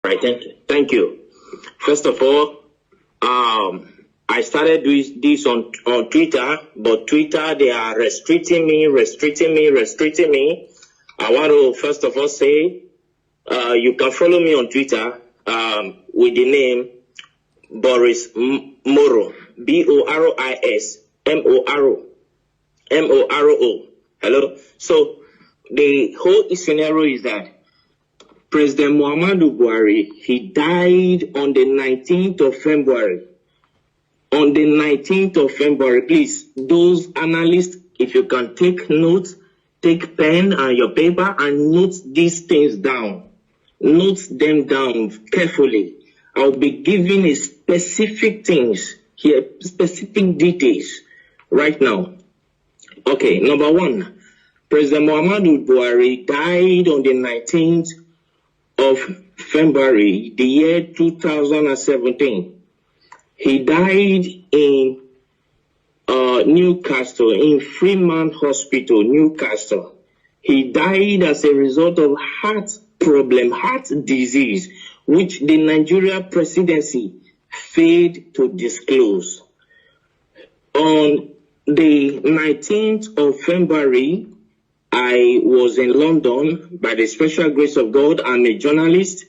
Right, thank you. First of all, I started this on Twitter, but Twitter, they are restricting me. I want to first of all say, you can follow me on Twitter with the name Boris Moro, Boris Moro. Hello. So the whole scenario is that President Muhammadu Buhari, he died on the 19th of February. On the 19th of February, please, those analysts, if you can take notes, take pen and your paper and note these things down. Note them down carefully. I'll be giving a specific things here, specific details right now. Okay, number one, President Muhammadu Buhari died on the 19th of February, the year 2017. He died in Newcastle, in Freeman Hospital, Newcastle. He died as a result of heart problem, heart disease, which the Nigeria presidency failed to disclose. On the 19th of February, I was in London by the special grace of God. I'm a journalist.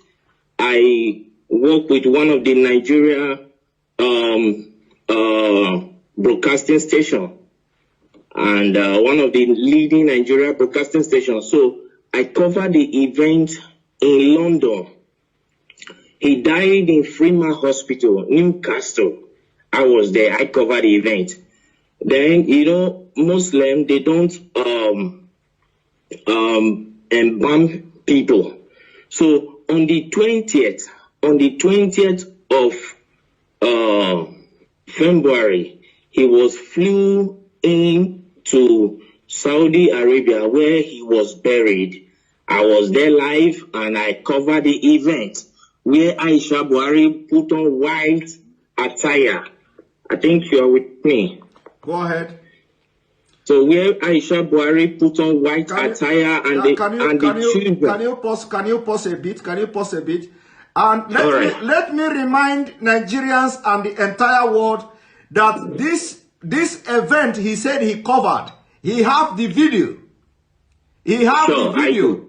I work with one of the Nigeria broadcasting station and one of the leading Nigeria broadcasting stations. So I covered the event in London. He died in Freeman Hospital, Newcastle. I was there. I covered the event. Then, you know, Muslim, they don't embalm people. So on the 20th of February, he was flew in to Saudi Arabia where he was buried. I was there live and I covered the event where Aisha Buhari put on white attire. I think you are with me. Go ahead. So where Aisha Buhari put on white attire and the children. Can you pause a bit? And let me remind Nigerians and the entire world that this event he said he covered. He have the video. He have the video.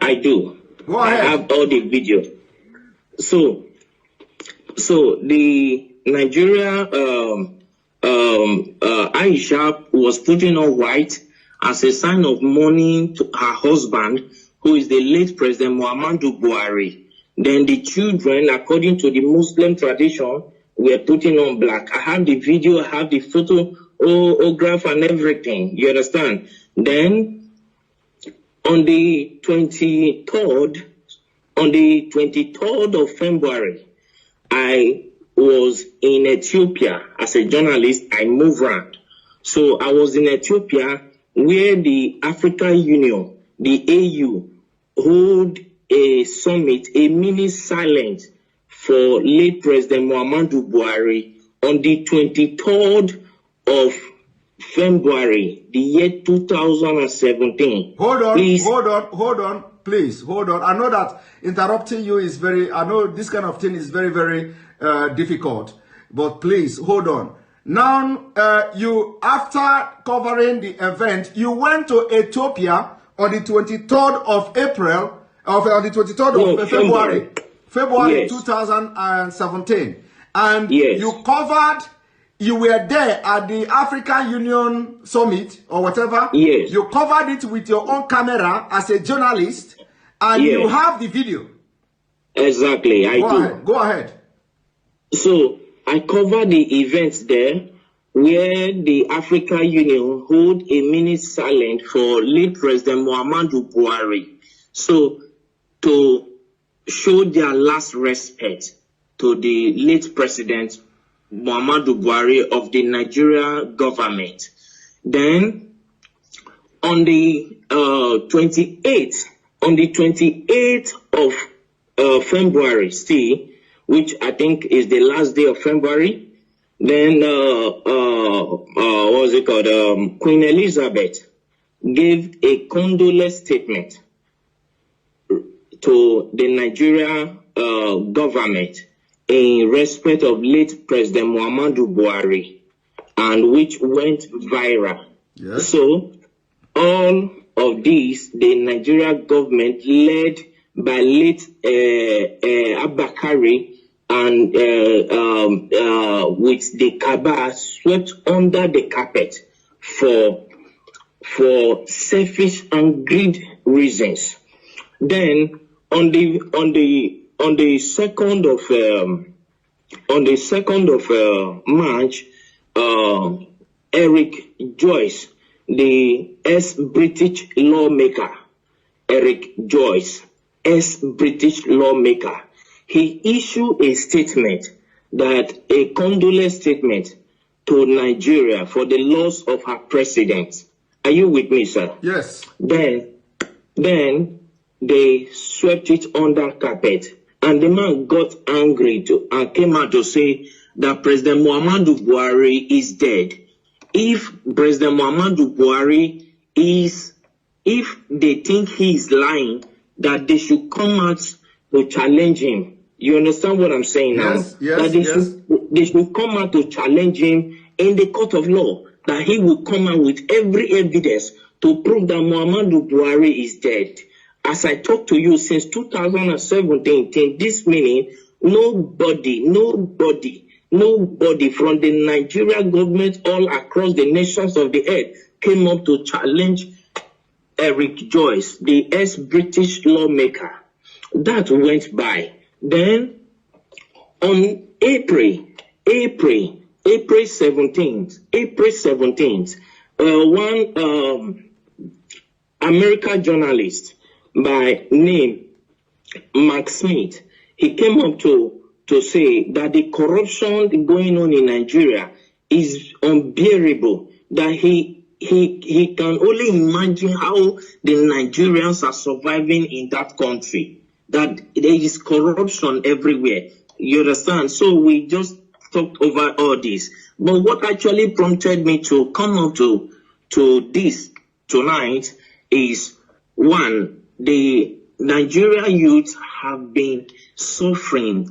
I do. Go ahead. I have all the video. So the Nigeria Aisha was putting on white as a sign of mourning to her husband, who is the late President Muhammadu Buhari. Then the children, according to the Muslim tradition, were putting on black. I have the video, I have the photograph and everything. You understand? Then on the 23rd of February, I was in Ethiopia as a journalist. I moved around. So I was in Ethiopia where the African Union, the AU, hold a summit, a mini silence for late President Muhammadu Buhari on the 23rd of February, the year 2017. Hold on, please, hold on. I know that interrupting you is I know this kind of thing is very, very difficult, but please, hold on. Now, you, after covering the event, you went to Ethiopia on the 23rd of April, on the 23rd of February yes. 2017. And yes. You were there at the African Union Summit or whatever. Yes. You covered it with your own camera as a journalist, and yes. You have the video. Exactly, I do. Go ahead. So I covered the events there where the African Union hold a minute silent for late President Muhammadu Buhari. So to show their last respect to the late President Muhammadu Buhari of the Nigeria government. Then on the 28th of February, which I think is the last day of February, then what was it called? Queen Elizabeth gave a condolence statement to the Nigeria government in respect of late President Muhammadu Buhari, and which went viral. Yes. So all of these, the Nigeria government led by late Abakari and with the Kaaba swept under the carpet for selfish and greed reasons. Then on the 2nd of March, Eric Joyce, the ex-British lawmaker, ex-British lawmaker, he issued a statement, a condolence statement to Nigeria for the loss of her president. Are you with me, sir? Yes. Then they swept it under carpet, and the man got angry and came out to say that President Muhammadu Buhari is dead. If President Muhammadu Buhari if they think he is lying, that they should come out to challenge him. You understand what I'm saying now? Yes, they should come out to challenge him in the court of law, that he will come out with every evidence to prove that Muhammadu Buhari is dead. As I talk to you, since 2017, till this minute, nobody from the Nigerian government all across the nations of the earth came up to challenge Eric Joyce, the ex-British lawmaker. That went by. Then on April 17th, one American journalist by name Mark Smith, he came up to say that the corruption going on in Nigeria is unbearable, that he can only imagine how the Nigerians are surviving in that country, that there is corruption everywhere. You understand? So we just talked over all this. But what actually prompted me to come up to this tonight is, one, the Nigerian youth have been suffering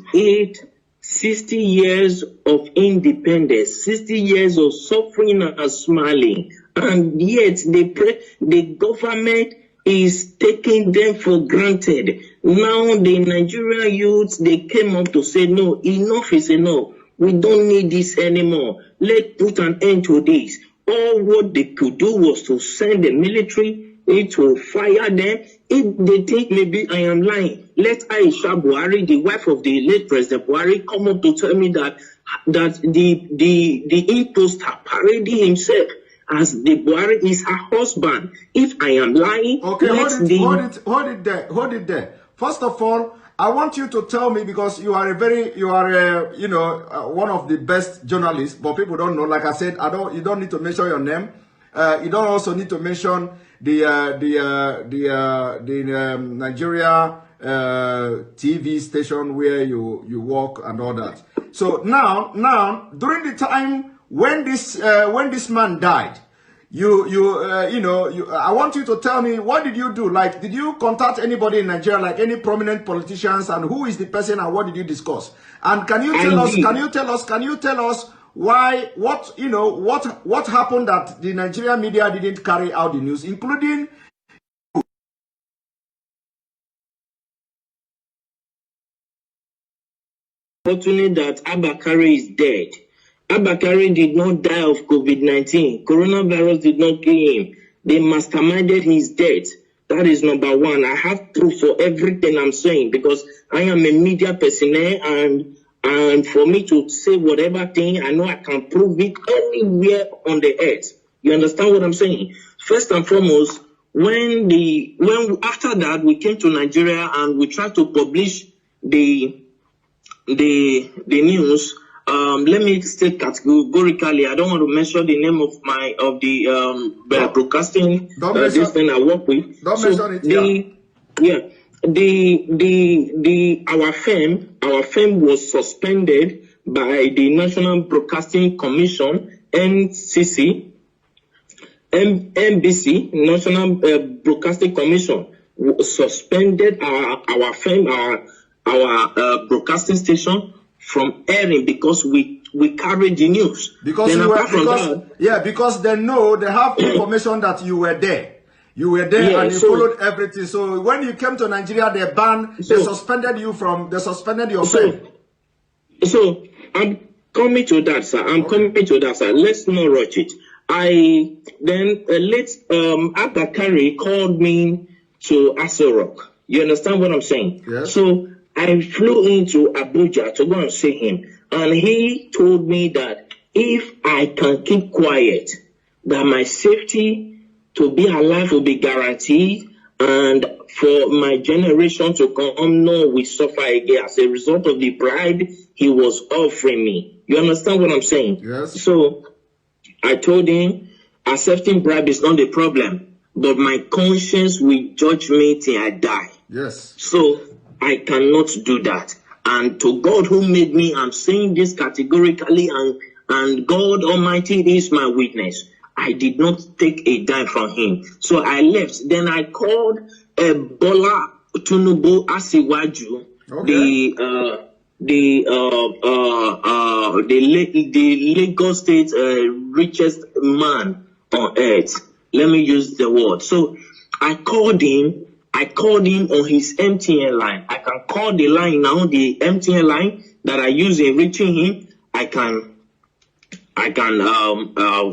60 years of independence, 60 years of suffering and smiling, and yet the government is taking them for granted. Now the Nigerian youth, they came up to say, no, enough is enough. We don't need this anymore. Let's put an end to this. All what they could do was to send the military to fire them. If they think maybe I am lying, let Aisha Buhari, the wife of the late President Buhari, come up to tell me that the imposter parading himself as the Buhari is her husband. If I am lying, okay, hold it there. First of all, I want you to tell me, because you are one of the best journalists, but people don't know. Like I said, you don't need to mention your name. You don't also need to mention the Nigeria TV station where you work and all that. So now during the time when this man died, I want you to tell me, what did you do? Like, did you contact anybody in Nigeria, like any prominent politicians, and who is the person and what did you discuss? And can you tell us why, what happened that the Nigerian media didn't carry out the news, including fortunate that Abakari is dead. Abakari did not die of COVID-19. Coronavirus did not kill him. They masterminded his death. That is number one. I have proof for everything I'm saying, because I am a media personnel, and for me to say whatever thing, I know I can prove it anywhere on the earth. You understand what I'm saying? First and foremost, when after that we came to Nigeria and we tried to publish the news. Let me state categorically, I don't want to mention the name of the broadcasting this thing I work with. Don't mention it. Our firm was suspended by the National Broadcasting Commission, NBC, National Broadcasting Commission, suspended our firm, broadcasting station from airing because we carried the news. Because then you were, that, because they know, they have information that you were there. You were there, yeah, and you followed everything. So when you came to Nigeria, they suspended you from, they suspended your pay. So I'm coming to that, sir. Coming to that, sir. Let's not rush it. Late Abakari called me to Aso Rock. You understand what I'm saying? Yes. So I flew into Abuja to go and see him. And he told me that if I can keep quiet, that my safety to be alive will be guaranteed, and for my generation to come, no, we suffer again as a result of the bribe he was offering me. You understand what I'm saying? Yes. So I told him accepting bribe is not the problem, but my conscience will judge me till I die. Yes. So I cannot do that. And to God who made me, I'm saying this categorically, and God Almighty is my witness. I did not take a dime from him. So I left. Then I called Bola Tinubu Asiwaju, the Lagos State richest man on earth. Let me use the word. So I called him. I called him on his MTN line. I can call the line now, the MTN line that I use in reaching him. I can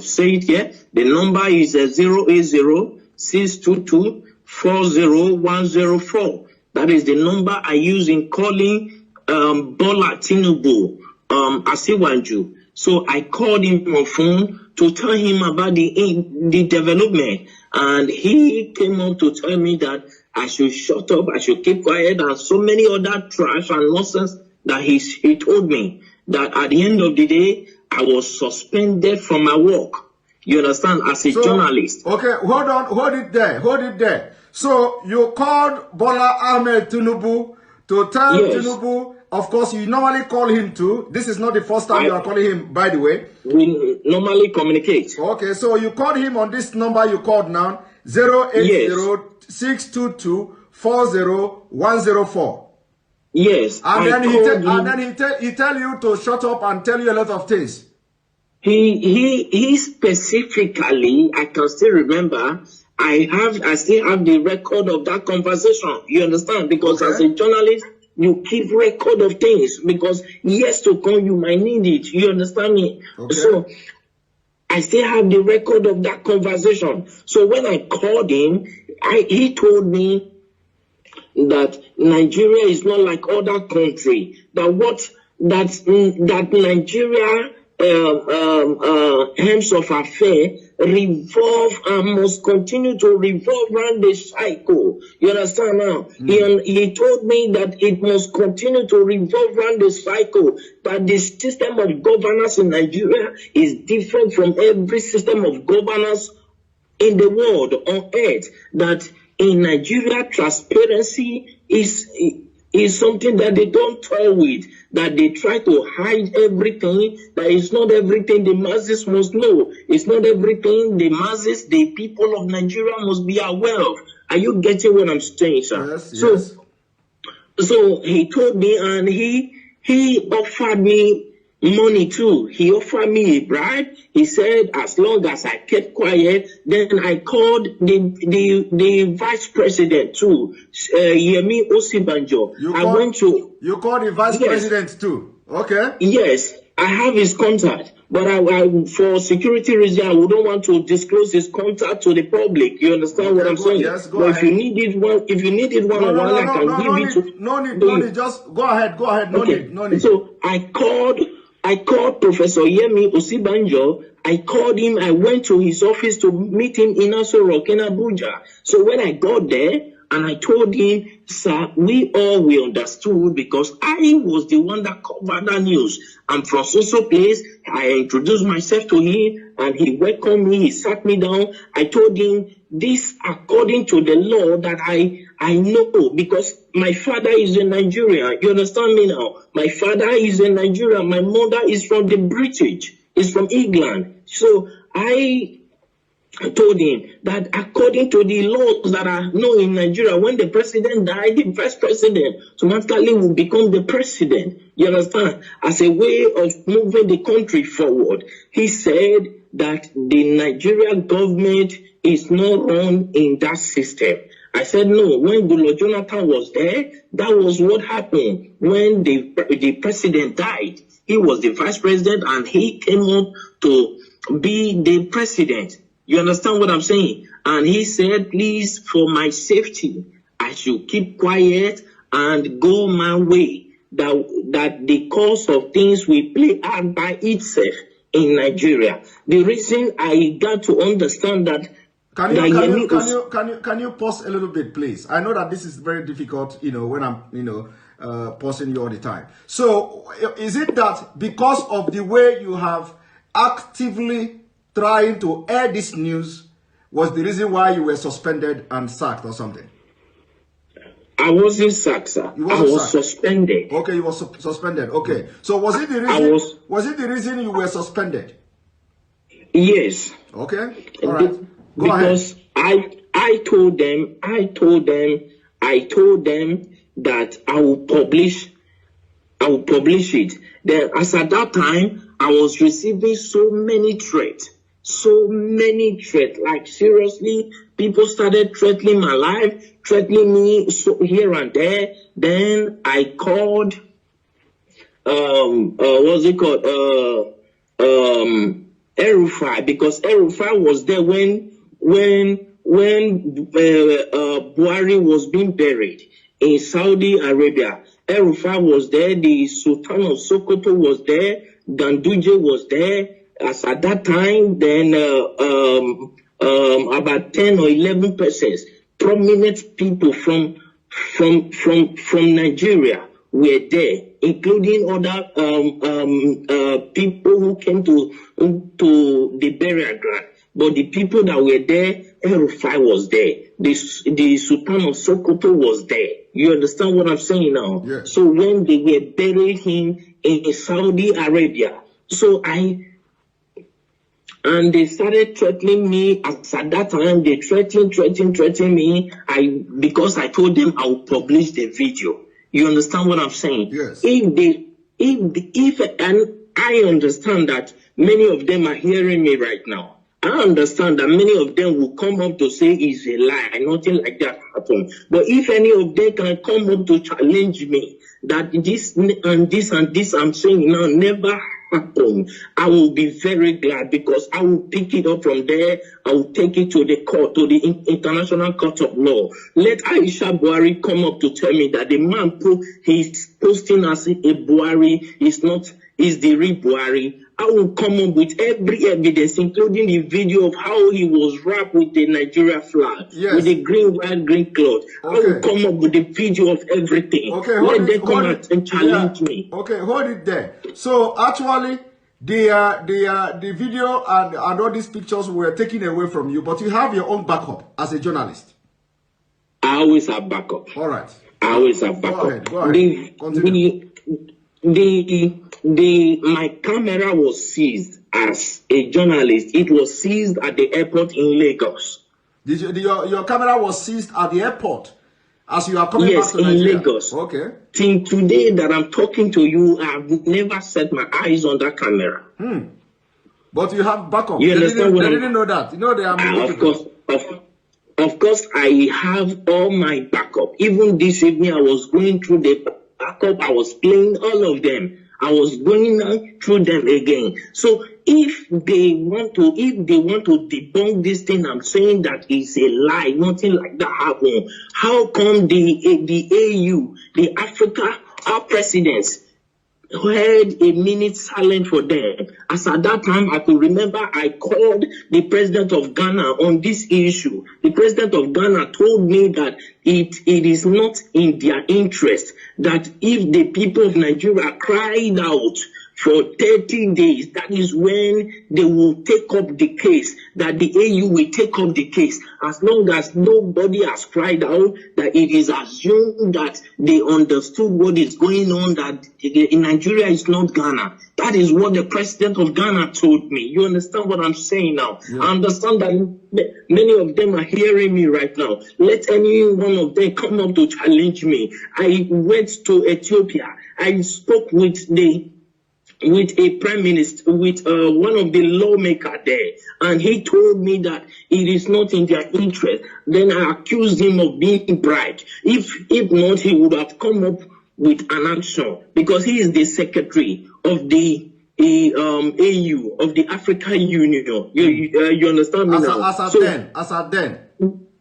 say it here. The number is 080-622-40104. That is the number I use in calling Bola Tinubu Asiwaju. So I called him on phone to tell him about the development, and he came up to tell me that I should shut up, I should keep quiet, and so many other trash and nonsense that he told me that at the end of the day, I was suspended from my work. You understand? As a journalist. Okay, hold it there. So you called Bola Ahmed Tinubu to tell Tinubu, of course you normally call him too. This is not the first time you are calling him, by the way. We normally communicate. Okay, so you called him on this number you called now, 080-622-40104. Yes. And then he tell you to shut up and tell you a lot of things. He specifically, I can still remember, I still have the record of that conversation. You understand? Because as a journalist, you keep record of things, because years to come you might need it. You understand me? Okay. So I still have the record of that conversation. So when I called him, he told me that Nigeria is not like other countries. That Nigeria hems of affair revolve and must continue to revolve around the cycle. You understand now? He told me that it must continue to revolve around the cycle, that the system of governance in Nigeria is different from every system of governance in the world, on earth, that in Nigeria, transparency is something that they don't toy with, that they try to hide everything, that it's not everything the masses must know. It's not everything the masses, the people of Nigeria must be aware of. Are you getting what I'm saying, sir? Yes. So he told me, and he offered me money too. He offered me a bribe. He said as long as I kept quiet, then I called the vice president too, Yemi Osibanjo. You called the vice president too. Okay. Yes, I have his contact, but I for security reasons I wouldn't want to disclose his contact to the public. You understand what I'm saying? Yes, go but ahead. If you needed one on one, I can give it to. No need. Just go ahead. No need. So I called Professor Yemi Osibanjo. I called him. I went to his office to meet him in Aso Rock in Abuja. So when I got there and I told him, sir, we understood, because I was the one that covered that news. I'm from so place. I introduced myself to him and he welcomed me. He sat me down. I told him this according to the law that I know, because my father is in Nigeria. You understand me now? My father is in Nigeria. My mother is from the British. Is from England. So I told him that according to the laws that are known in Nigeria, when the president died, the vice president automatically will become the president. You understand? As a way of moving the country forward. He said that the Nigerian government is not run in that system. I said, no, when Goodluck Jonathan was there, that was what happened. When the president died, he was the vice president and he came up to be the president. You understand what I'm saying? And he said, please, for my safety, I should keep quiet and go my way. That the course of things will play out by itself in Nigeria. The reason I got to understand that. Can you pause a little bit, please? I know that this is very difficult, when I'm, pausing you all the time. So, is it that because of the way you have actively trying to air this news was the reason why you were suspended and sacked or something? I wasn't sacked, sir. I was suspended. Okay, you were suspended. Okay. So was it the reason? Was it the reason you were suspended? Yes. Okay. All right. Go ahead. Because I told them that I will publish it. Then, as at that time, I was receiving so many threats. Like seriously, people started threatening my life, threatening me here and there. Then I called, what's it called? El-Rufai, because El-Rufai was there when Buhari was being buried in Saudi Arabia. El-Rufai was there, the Sultan of Sokoto was there, Ganduje was there. As at that time, then about 10 or 11 persons, prominent people from Nigeria were there, including other people who came to the burial ground. But the people that were there, El-Rufai was there. The Sultan of Sokoto was there. You understand what I'm saying now? Yeah. So when they were burying him in Saudi Arabia, and they started threatening me. As at that time, they threatening me. Because I told them I would publish the video. You understand what I'm saying? Yes. And I understand that many of them are hearing me right now. I understand that many of them will come up to say it's a lie, nothing like that happened. But if any of them can come up to challenge me that this and this and this I'm saying now never happened, I will be very glad, because I will pick it up from there. I will take it to the court, to the International Court of Law. Let Aisha Buhari come up to tell me that the man he's posting as a Buhari is the real Buhari. I will come up with every evidence, including the video of how he was wrapped with the Nigeria flag, yes, with the white, green cloth. Okay. I will come up with the video of everything. Okay, let them come out and challenge me. Okay, hold it there. So actually, the video and all these pictures were taken away from you, but you have your own backup as a journalist. I always have backup. All right. I always have backup. Go ahead. Continue. My camera was seized as a journalist. It was seized at the airport in Lagos. Your camera was seized at the airport as you are coming back to Nigeria? Yes, in Lagos. Okay. Till today that I'm talking to you, I've never set my eyes on that camera. But you have backup. You understand what they didn't know that. You know they are Of course, I have all my backup. Even this evening, I was going through the backup. I was playing all of them. I was going through them again. So if they want to debunk this thing, I'm saying that it's a lie. Nothing like that happened. How come the AU, the Africa, our presidents, had a minute silent for them? As at that time, I could remember I called the president of Ghana on this issue. The president of Ghana told me that it is not in their interest that if the people of Nigeria cried out for 30 days. That is when they will take up the case, that the AU will take up the case. As long as nobody has cried out, that it is assumed that they understood what is going on, that in Nigeria is not Ghana. That is what the president of Ghana told me. You understand what I'm saying now? Yeah. I understand that many of them are hearing me right now. Let any one of them come up to challenge me. I went to Ethiopia. I spoke with a prime minister, with one of the lawmakers there, and he told me that it is not in their interest. Then I accused him of being bribed. If not, he would have come up with an action, because he is the secretary of the AU, of the African Union. You understand me now? As at then.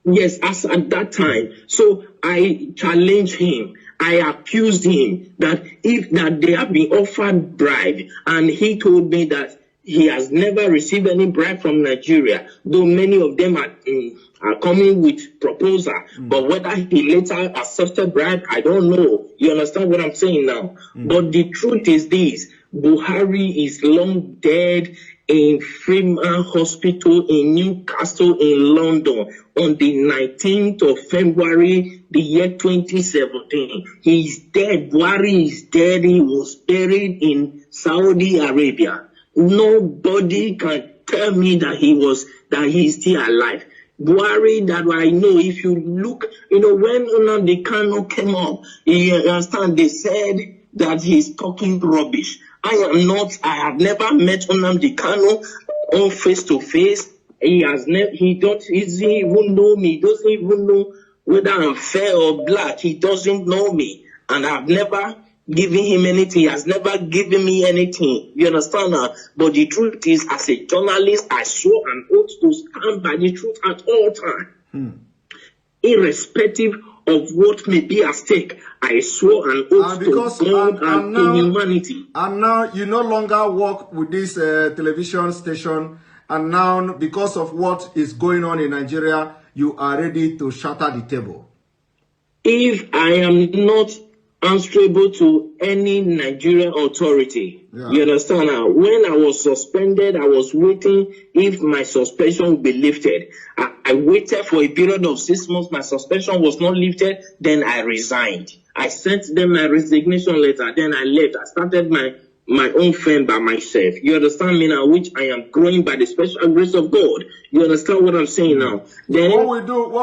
Yes, as at that time. So I challenged him. I accused him that they have been offered bribe, and he told me that he has never received any bribe from Nigeria, though many of them are coming with proposal. But whether he later accepted bribe, I don't know. You understand what I'm saying now? But the truth is this: Buhari is long dead in Freeman Hospital in Newcastle in London on the 19th of February, the year 2017. He's dead. Buhari is dead. He was buried in Saudi Arabia. Nobody can tell me that he's still alive. Buhari, that I know, if you look, when Nnamdi Kanu came up, you understand, they said that he's talking rubbish. I have never met Nnamdi Kanu on face to face. He doesn't even know me. He doesn't even know whether I'm fair or black. He doesn't know me. And I've never given him anything. He has never given me anything. You understand now? But the truth is, as a journalist, I swore an oath to stand by the truth at all times. Irrespective of what may be at stake, I swore an oath to God and to humanity. And now you no longer work with this television station, and now because of what is going on in Nigeria, you are ready to shatter the table. If I am not answerable to any Nigerian authority, you understand now? When I was suspended, I was waiting if my suspension would be lifted. I waited for a period of 6 months. My suspension was not lifted. Then I resigned. I sent them my resignation letter. Then I left. I started my own firm by myself. You understand me now? Which I am growing by the special grace of God. You understand what I'm saying now? Then what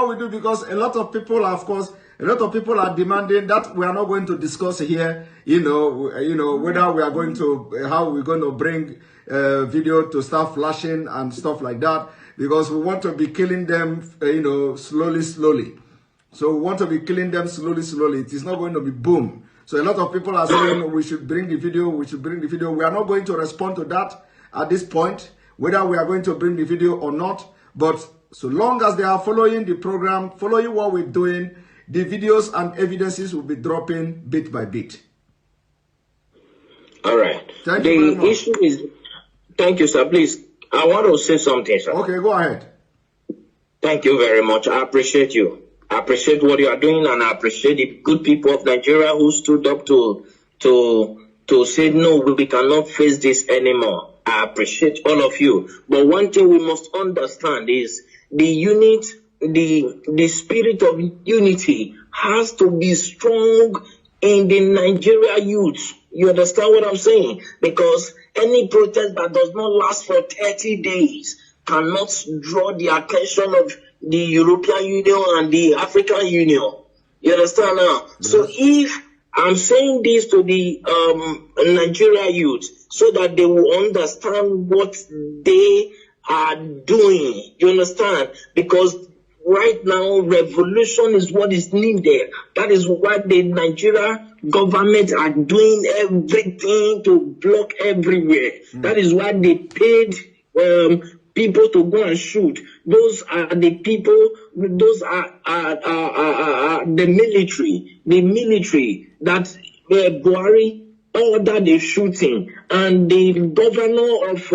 we do, because a lot of people, of course, a lot of people are demanding that we are not going to discuss here, whether we are going to, how we're going to bring video to start flashing and stuff like that, because we want to be killing them, slowly. So we want to be killing them slowly. It is not going to be boom. So a lot of people are saying we should bring the video, We are not going to respond to that at this point, whether we are going to bring the video or not. But so long as they are following the program, following what we're doing, the videos and evidences will be dropping bit by bit. All right. Thank you very much. Issue is, thank you, sir. Please, I want to say something, sir. Okay, go ahead. Thank you very much. I appreciate you. I appreciate what you are doing, and I appreciate the good people of Nigeria who stood up to say, no, we cannot face this anymore. I appreciate all of you. But one thing we must understand is the spirit of unity has to be strong in the Nigeria youth. You understand what I'm saying? Because any protest that does not last for 30 days cannot draw the attention of the European Union and the African Union. You understand now? Yes. So if I'm saying this to the Nigeria youth so that they will understand what they are doing. You understand? Because right now, revolution is what is needed. That is why the Nigeria government are doing everything to block everywhere. That is why they paid people to go and shoot. Those are the people, those are the military that Buhari ordered the shooting, and the governor of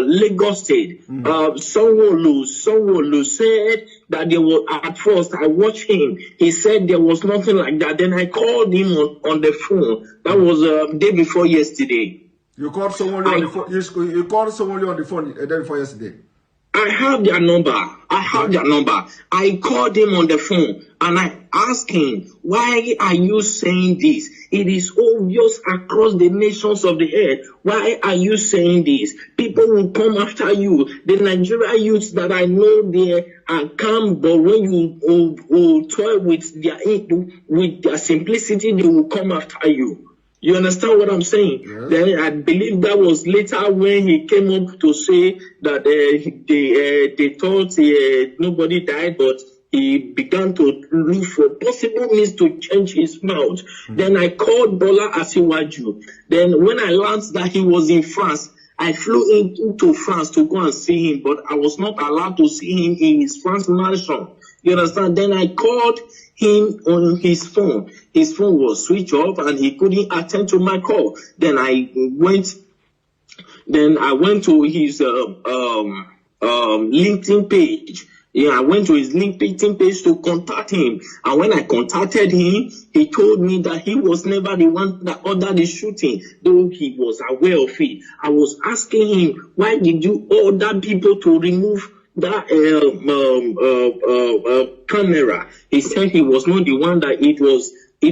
Lagos State, Sanwo-Olu said that there was, at first I watched him, he said there was nothing like that. Then I called him on the phone. That was day before yesterday. You called someone on the phone. You called someone on the phone the day before yesterday. I have their number. I called him on the phone and I asked him, why are you saying this? It is obvious across the nations of the earth. Why are you saying this? People will come after you. The Nigerian youths that I know there are calm, but when you toy with their simplicity, they will come after you. You understand what I'm saying? Yes. Then I believe that was later when he came up to say that they thought nobody died, but he began to look for possible means to change his mouth. Then I called Bola Asiwaju. Then when I learned that he was in France, I flew into France to go and see him, but I was not allowed to see him in his France mansion. You understand? Then I called him on his phone. His phone was switched off and he couldn't attend to my call. Then I went to his LinkedIn page. Yeah, I went to his LinkedIn page to contact him. And when I contacted him, he told me that he was never the one that ordered the shooting, though he was aware of it. I was asking him, why did you order people to remove that camera? He said he was not the one, that it was the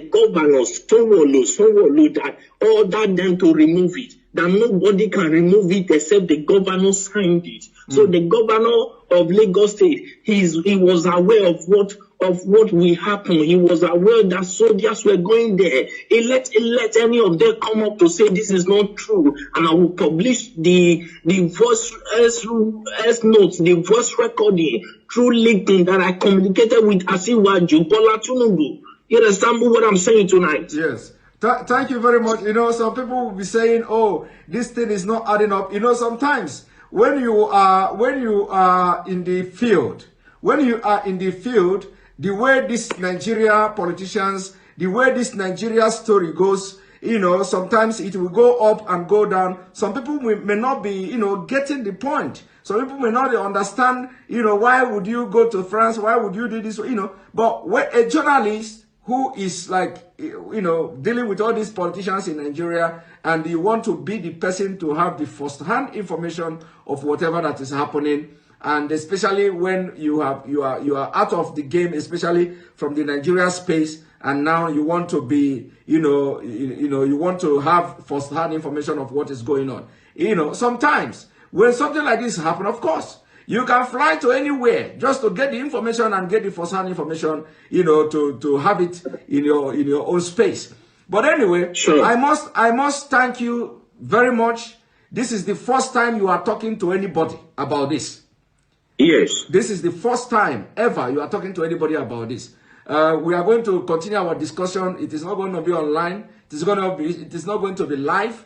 governor Sanwo-Olu that ordered them to remove it, that nobody can remove it except the governor signed it. So the governor of Lagos State, he was aware of what will happen. He was aware that soldiers were going there. He let any of them come up to say this is not true, and I will publish the voice notes, the voice recording through LinkedIn that I communicated with Asiwaju Bola Tinubu. You understand what I'm saying tonight? Yes. Thank you very much. You know, some people will be saying, "Oh, this thing is not adding up." You know, sometimes when you are in the field, the way this Nigeria politicians, the way this Nigeria story goes, you know, sometimes it will go up and go down. Some people may not be, you know, getting the point. Some people may not understand, you know, why would you go to France? Why would you do this? You know, but when a journalist who is like, you know, dealing with all these politicians in Nigeria, and you want to be the person to have the first-hand information of whatever that is happening, and especially when you are out of the game, especially from the Nigeria space, and now you want to be, you want to have first-hand information of what is going on. You know, sometimes when something like this happens, of course, you can fly to anywhere just to get the information and get the first-hand information, you know, to have it in your own space. But anyway, sure. I must thank you very much. This is the first time you are talking to anybody about this. Yes. This is the first time ever you are talking to anybody about this. We are going to continue our discussion. It is not going to be online. It is not going to be live.